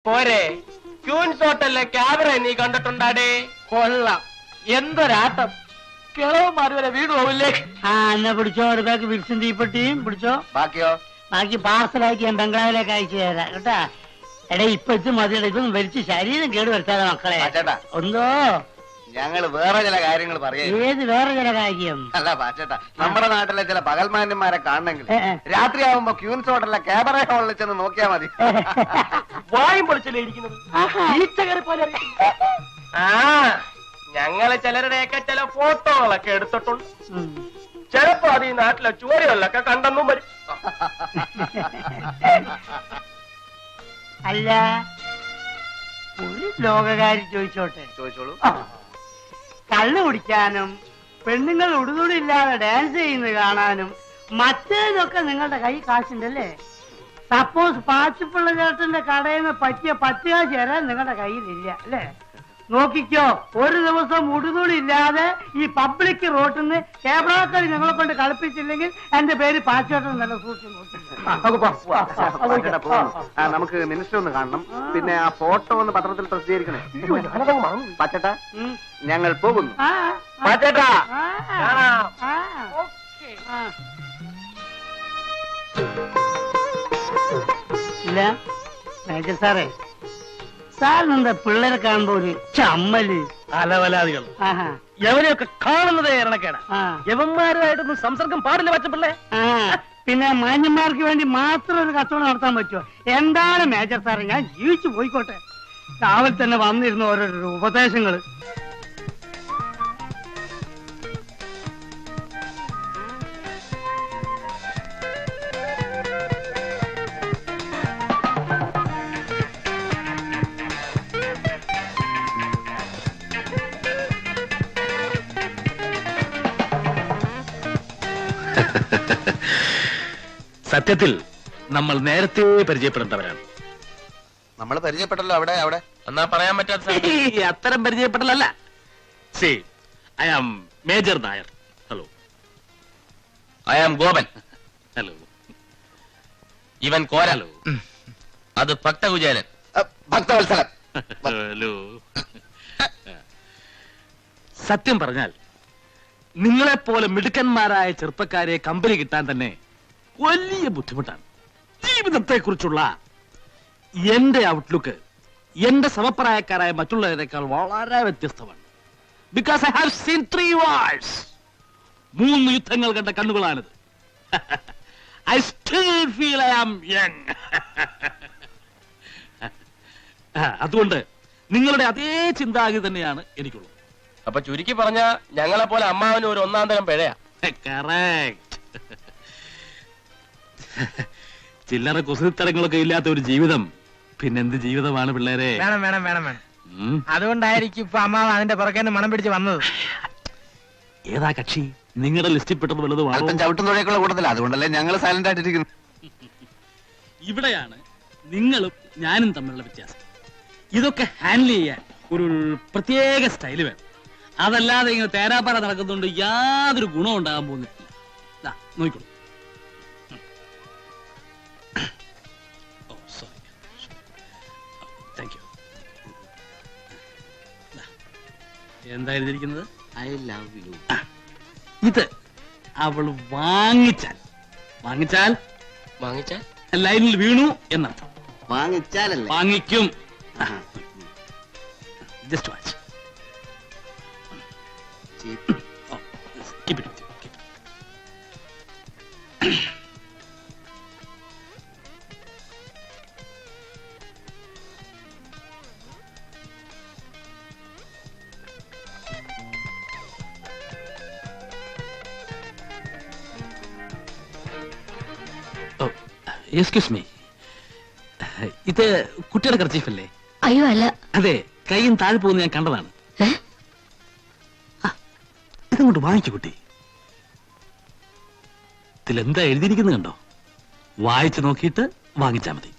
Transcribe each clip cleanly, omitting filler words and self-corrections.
പോരെ ക്യൂൻസ് ഹോട്ടലിലെ ക്യാമറ നീ കണ്ടിട്ടുണ്ടാടേ? കൊള്ളാം, എന്തൊരാട്ടം! കിളവന്മാര് വരെ വീട് പോവില്ലേ? ആ എന്നാ പിടിച്ചോ, ഒരു ബാഗ് വിൽസും തീപ്പെട്ടിയും പിടിച്ചോ. ബാക്കിയോ? ബാക്കി പാർസലാക്കി ഞാൻ ബംഗ്ലാവിലേക്ക് അയച്ചു തരാം കേട്ടാ. എടാ ഇപ്പൊ ഇത് മതിയുടെ, ഇതൊന്നും വലിച്ച് ശരീരം കേട് വരുത്താതെ മക്കളെ. പാച്ചേട്ടാ, ഒന്നോ ഞങ്ങള് വേറെ ചില കാര്യങ്ങൾ പറയാം. ഏത് വേറെ ചില കാര്യം? അല്ല പാച്ചേട്ടാ, നമ്മുടെ നാട്ടിലെ ചില പകൽമാന്യന്മാരെ കാണണമെങ്കിൽ രാത്രിയാവുമ്പോ ക്യൂൻസ് ഹോട്ടലിലെ ക്യാമറ ഹോളിൽ ചെന്ന് നോക്കിയാ മതി. വായും പൊളിച്ചല്ലേ ഇരിക്കുന്നത്? ആ ഞങ്ങള് ചിലരുടെയൊക്കെ ചില ഫോട്ടോകളൊക്കെ എടുത്തിട്ടുണ്ട്. ചിലപ്പോ അത് ഈ നാട്ടിലെ ചുവരുകളിലൊക്കെ കണ്ടെന്നും വരും. അല്ല, ഒരു ലോകകാരി ചോദിച്ചോട്ടെ? ചോദിച്ചോളൂ. കള്ളു കുടിക്കാനും പെണ്ണുങ്ങൾ ഉടുതുടില്ലാതെ ഡാൻസ് ചെയ്യുന്നത് കാണാനും മറ്റേതൊക്കെ നിങ്ങളുടെ കൈ കാശുണ്ടല്ലേ? സപ്പോസ് പാച്ചിപ്പിള്ള ചേട്ടന്റെ കടയിൽ നിന്ന് പറ്റിയ 10 കാശ് തരാൻ നിങ്ങളുടെ കയ്യിലില്ല അല്ലേ? നോക്കിക്കോ, ഒരു ദിവസം ഉടുതുടി ഇല്ലാതെ ഈ പബ്ലിക് റോട്ടിൽ നിന്ന് ക്യാമറക്കാരി ഞങ്ങളെ കൊണ്ട് കളിപ്പിച്ചില്ലെങ്കിൽ എന്റെ പേര് പാച്ചോട്ടൻ നല്ല സൂക്ഷിച്ചു നമുക്ക് മിനിസ്റ്റർ ഒന്ന് കാണണം. പിന്നെ ആ ഫോട്ടോ ഒന്ന് പത്രത്തിൽ പ്രസിദ്ധീകരിക്കണേ. പാച്ചേട്ടാ, ഞങ്ങൾ പോകുന്നു. പാച്ചേട്ടാ, ഇല്ല മേജർ സാറേ, സാറിനെന്താ പിള്ളേരെ കാണുമ്പോ ഒരു ചമ്മല്? അലവലാദികൾ എവരെയൊക്കെ കാണുന്നതേ ഇറണക്കേടാ. യവന്മാരുമായിട്ടൊന്നും സംസർഗം പാടില്ല പച്ചപ്പിള്ളേ. പിന്നെ മാന്യന്മാർക്ക് വേണ്ടി മാത്രം ഒരു കച്ചവടം നടത്താൻ പറ്റുമോ? എന്താണ് മേജർ സാറേ, ഞാൻ ജീവിച്ചു പോയിക്കോട്ടെ. രാവിലെ തന്നെ വന്നിരുന്ന ഓരോരോ ഉപദേശങ്ങള്. സത്യത്തിൽ നമ്മൾ നേരത്തെ പരിചയപ്പെടേണ്ടവരാണ്. നമ്മൾ പരിചയപ്പെട്ടല്ലോ. അവിടെ അവിടെ എന്നാ പറയാൻ പറ്റാത്ത അത്തരം പരിചയപ്പെടലല്ല. See, I am major Nair. Hello. I am Gopan. Hello. ഇവൻ കോര. ഹലോ. അത് ഭക്തകുചേരൻ. ഭക്തവത്സലൻ. ഹലോ. സത്യം പറഞ്ഞാൽ നിങ്ങളെപ്പോലെ മിടുക്കന്മാരായ ചെറുപ്പക്കാരെ കമ്പനി കിട്ടാൻ തന്നെ വലിയ ബുദ്ധിമുട്ടാണ്. ജീവിതത്തെ കുറിച്ചുള്ള എന്റെ ഔട്ട്ലുക്ക് എന്റെ സമപ്രായക്കാരായ മറ്റുള്ളവരെക്കാൾ വളരെ വ്യത്യസ്തമാണ്. Because I have seen 3 wars. 3 യുദ്ധങ്ങൾ കണ്ട കണ്ണുകളാണിത്. I still feel I am young. അതുകൊണ്ട് നിങ്ങളുടെ അതേ ചിന്താഗതി തന്നെയാണ് എനിക്കുള്ളത്. അപ്പൊ ചുരുക്കി പറഞ്ഞ ഞങ്ങളെ പോലെ അമ്മാവന് ഒരു 1-ാം തരം പിഴയാ. കറക്റ്റ്. ചില്ലറ കുസൃത്തരങ്ങളൊക്കെ ഇല്ലാത്ത ഒരു ജീവിതം പിന്നെന്ത് ജീവിതമാണ് പിള്ളേരെ? വേണം വേണം വേണം വേണം. അതുകൊണ്ടായിരിക്കും ഇപ്പൊ അമ്മാവ് അതിന്റെ പുറകെ മണം പിടിച്ച് വന്നത്. ഏതാ കക്ഷി? നിങ്ങളുടെ ലിസ്റ്റിൽ പെട്ടത് വലുതുമാണ്. അല്പം ചവിട്ടുന്നുഴക്കുള്ള കൂട്ടത്തില്ല, അതുകൊണ്ടല്ലേ ഞങ്ങൾ സൈലന്റ് ആയിട്ടിരിക്കുന്നു. ഇവിടെയാണ് നിങ്ങളും ഞാനും തമ്മിലുള്ള വ്യത്യാസം. ഇതൊക്കെ ഹാൻഡിൽ ചെയ്യാൻ ഒരു പ്രത്യേക സ്റ്റൈല് വേണം. അതല്ലാതെ ഇങ്ങനെ തേരാപ്പാറ നടക്കുന്നുണ്ട് യാതൊരു ഗുണം ഉണ്ടാകാൻ പോകുന്നില്ല. നോക്കിക്കോളൂ. എന്താ എഴുതിയിരിക്കുന്നത്? I love you. ഇത് അവൾ വാങ്ങിച്ചാൽ വാങ്ങിച്ചാൽ ലൈനിൽ വീണു എന്നർത്ഥം. വാങ്ങിച്ചാലല്ലേ? വാങ്ങിക്കും. Just watch. Keep it. Excuse me, ഇത് കുട്ടിയുടെ കർച്ചീഫല്ലേ? അയ്യോ അല്ല. അതെ, കൈയും താഴെ പോകുന്ന ഞാൻ കണ്ടതാണ്. ഇതങ്ങോട്ട് വാങ്ങിച്ചു കുട്ടി. ഇതിലെന്താ എഴുതിയിരിക്കുന്നത് കണ്ടോ? വായിച്ചു നോക്കിയിട്ട് വാങ്ങിച്ചാ മതി.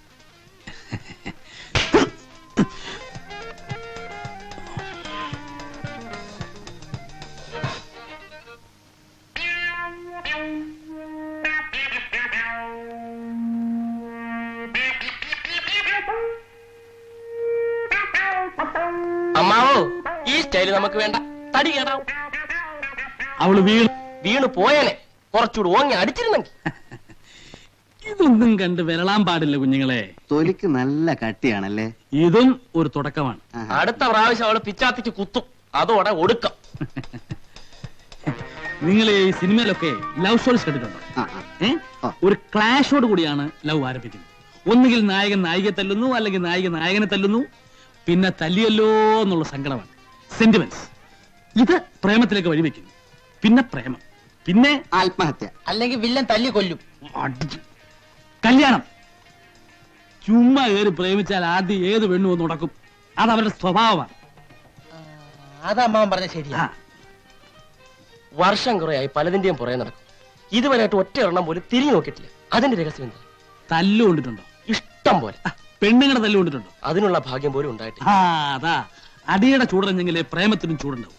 അമ്മാവോ ഈ സ്റ്റൈല് നമുക്ക് വേണ്ട, തടി കേടാവും. അവള് വീണ് പോയേനെ, കുറച്ചുകൂടി ഓങ്ങി അടിച്ചിരുന്നെങ്കിൽ. ഇതൊന്നും കണ്ട് വിരളാൻ പാടില്ല കുഞ്ഞുങ്ങളെ. തൊലിക്ക് നല്ല കട്ടിയാണല്ലേ. ഇതും ഒരു തുടക്കമാണ്. അടുത്ത പ്രാവശ്യം അവള് പിച്ചാത്തിക്ക് കുത്തും, അതോടെ ഒടുക്കം. നിങ്ങൾ ഈ സിനിമയിലൊക്കെ ലവ് സ്റ്റോറീസ് കണ്ടിട്ടുണ്ടോ? ഒരു ക്ലാഷോട് കൂടിയാണ് ലവ് ആരംഭിക്കുന്നത്. ഒന്നുകിൽ നായകൻ നായികയെ തല്ലുന്നു, അല്ലെങ്കിൽ നായിക നായകനെ തല്ലുന്നു, പിന്നെ തല്ലിയല്ലോ എന്നുള്ള സങ്കടമാണ്, സെന്റിമെന്റ്സ്. ഇത് പ്രേമത്തിലേക്ക് വഴിവെക്കുന്നു. പിന്നെ പ്രേമം, പിന്നെ ആത്മഹത്യ, അല്ലെങ്കിൽ വില്ലൻ തല്ലി കൊല്ലും. കല്യാണം. ചുമ്മാ കയറി പ്രേമിച്ചാൽ ആദ്യം ഏത് പെണ്ണു ഒന്ന് ഉടക്കും. അത് അവരുടെ സ്വഭാവമാണ്. അത് അമ്മാവൻ പറഞ്ഞ ശരിയാ. വർഷം കുറയായി പലതിന്റെയും പുറകെ നടക്കും. ഇതുവരെയായിട്ട് ഒറ്റ എണ്ണം പോലും തിരിഞ്ഞു നോക്കിയിട്ടില്ല. അതിന്റെ രഹസ്യം എന്താ? തല്ലു കൊണ്ടിട്ടുണ്ടോ? ഇഷ്ടം പോലെ. പെണ്ണുങ്ങളുടെ തല്ലു കൊണ്ടിട്ടുണ്ടോ? അതിനുള്ള ഭാഗ്യം പോലും ഉണ്ടായിട്ടില്ല. അതാ, അടിയുടെ ചൂടറിഞ്ഞെങ്കിലേ പ്രേമത്തിനും ചൂടുണ്ടാവും.